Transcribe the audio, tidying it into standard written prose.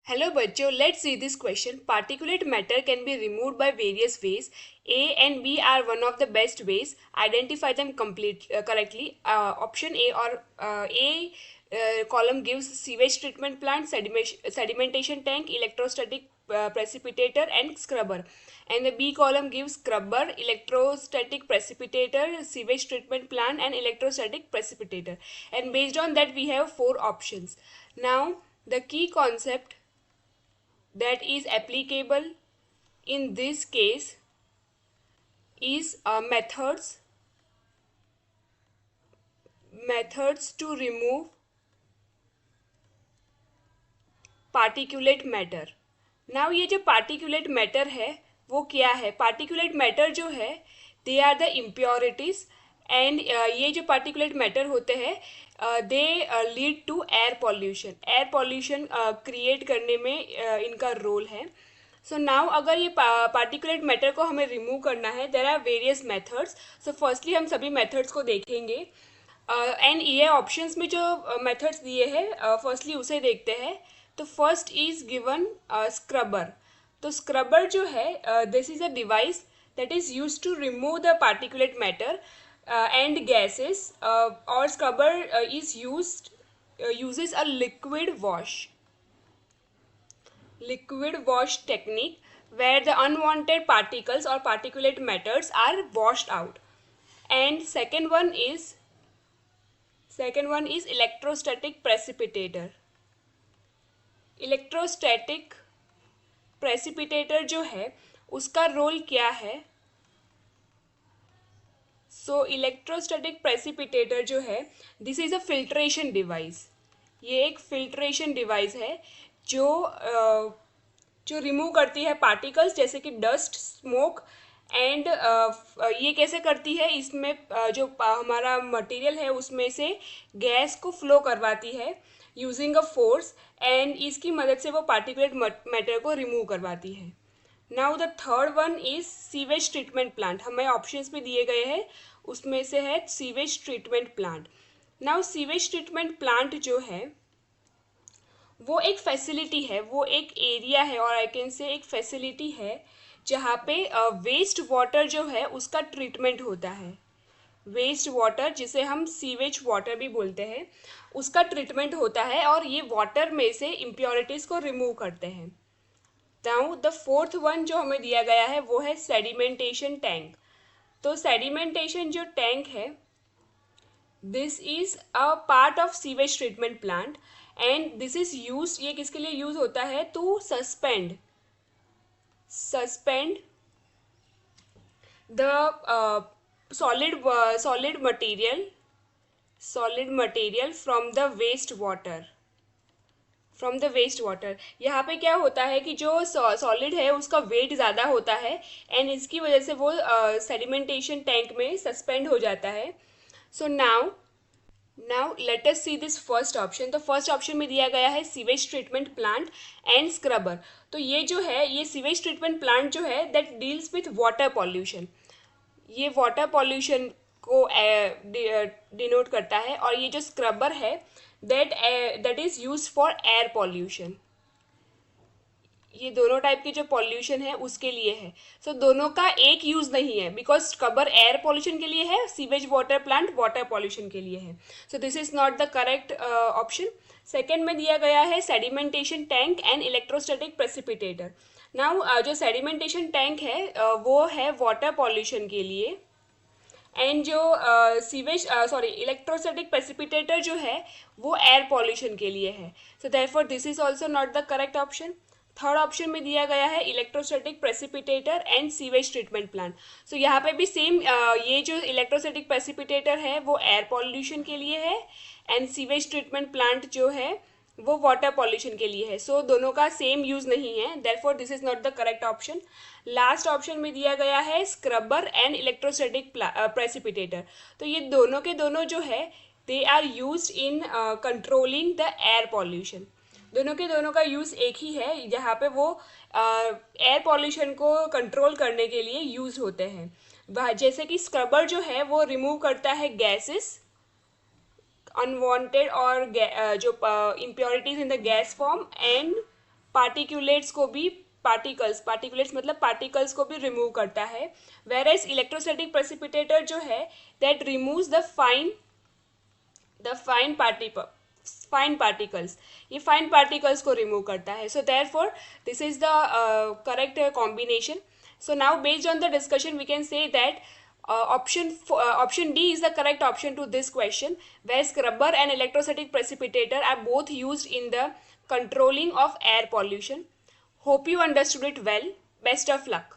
Hello बच्चों, let's see this question. Particulate matter can be removed by various ways. A and B are one of the best ways. Identify them correctly. Option A or A column gives sewage treatment plant, sedimentation tank, electrostatic precipitator and scrubber. And the B column gives scrubber, electrostatic precipitator, sewage treatment plant and electrostatic precipitator. And based on that we have four options. Now the key concept that is applicable in this case is methods to remove particulate matter. Now ये जो particulate matter है वो क्या है? Particulate matter जो है they are the impurities and ये जो पार्टिकुलेट मैटर होते हैं they lead to air pollution create करने में इनका रोल है. सो नाउ अगर ये पार्टिकुलेट मैटर को हमें रिमूव करना है there are various methods. So firstly हम सभी मेथड्स को देखेंगे एंड ये ऑप्शंस में जो मेथड्स दिए हैं फर्स्टली उसे देखते हैं. तो फर्स्ट इज गिवन स्क्रबर. तो स्क्रबर जो है this is a device that is use to remove the particulate matter and gases और scrubber is uses a liquid wash technique where the unwanted particles or particulate matters are washed out. And second one is electrostatic precipitator. Electrostatic precipitator जो है उसका role क्या है? सो electrostatic precipitator जो है this is a filtration device. ये एक filtration device है जो रिमूव करती है पार्टिकल्स जैसे कि डस्ट, स्मोक एंड ये कैसे करती है? इसमें जो हमारा मटेरियल है उसमें से गैस को फ्लो करवाती है यूजिंग अ फोर्स एंड इसकी मदद से वो पार्टिकुलेट मैटर को रिमूव करवाती है. Now the third one is sewage treatment plant. हमें ऑप्शंस में दिए गए हैं उसमें से है sewage treatment plant. Now sewage treatment plant जो है वो एक फैसिलिटी है, वो एक एरिया है और आई कैन से एक फैसिलिटी है जहाँ पे वेस्ट वाटर जो है उसका ट्रीटमेंट होता है. वेस्ट वाटर जिसे हम सीवेज वाटर भी बोलते हैं उसका ट्रीटमेंट होता है और ये वाटर में से इम्प्योरिटीज़ को रिमूव करते हैं. नाउ द फोर्थ वन जो हमें दिया गया है वो है सेडिमेंटेशन टैंक. तो सेडिमेंटेशन जो टैंक है this is a part of sewage treatment plant and this is use. ये किसके लिए यूज होता है? To suspend the solid material from the waste water. यहाँ पे क्या होता है कि जो सॉलिड है उसका वेट ज़्यादा होता है एंड इसकी वजह से वो सेडिमेंटेशन टैंक में सस्पेंड हो जाता है. So now let us see this first option. तो फर्स्ट ऑप्शन में दिया गया है sewage treatment plant and scrubber. तो ये जो है ये सीवेज ट्रीटमेंट प्लांट जो है that deals with water pollution. ये वाटर पॉल्यूशन को डिनोट करता है और ये जो स्क्रबर है that is use for air pollution. ये दोनों टाइप के जो पॉल्यूशन है उसके लिए है. सो दोनों का एक यूज नहीं है बिकॉज स्क्रबर एयर पॉल्यूशन के लिए है, sewage water plant water pollution के लिए है. So this is not the correct option. Second में दिया गया है sedimentation tank and electrostatic precipitator. Now जो सेडिमेंटेशन टैंक है वो है वाटर पॉल्यूशन के लिए एंड जो इलेक्ट्रोस्टैटिक प्रेसिपिटेटर जो है वो एयर पॉल्यूशन के लिए है. So therefore this is also not the correct option. Third option में दिया गया है electrostatic precipitator and sewage treatment plant. So यहाँ पे भी सेम ये जो इलेक्ट्रोस्टैटिक प्रेसिपिटेटर है वो एयर पॉल्यूशन के लिए है एंड सीवेज ट्रीटमेंट प्लांट जो है वो वाटर पॉल्यूशन के लिए है. सो दोनों का सेम यूज नहीं है, therefore this is not the correct option. Last option में दिया गया है स्क्रबर एंड इलेक्ट्रोस्टैटिक प्रेसिपिटेटर. तो ये दोनों के दोनों जो है they are used in controlling the air pollution. दोनों के दोनों का यूज एक ही है जहाँ पे वो एयर पॉल्यूशन को कंट्रोल करने के लिए यूज होते हैं. जैसे कि स्क्रबर जो है वो रिमूव करता है गैसेस अनवांटेड और जो impurities in the gas form and particulates को भी पार्टिकुलेट्स मतलब पार्टिकल्स को भी रिमूव करता है। वेयर एज इलेक्ट्रोस्टैटिक प्रेसिपिटेटर जो है that removes the fine particles, ये फाइन पार्टिकल्स को रिमूव करता है। So therefore this is the correct combination. So now based on the discussion we can say that option D is the correct option to this question, where scrubber and electrostatic precipitator are both used in the controlling of air pollution. Hope you understood it well. Best of luck.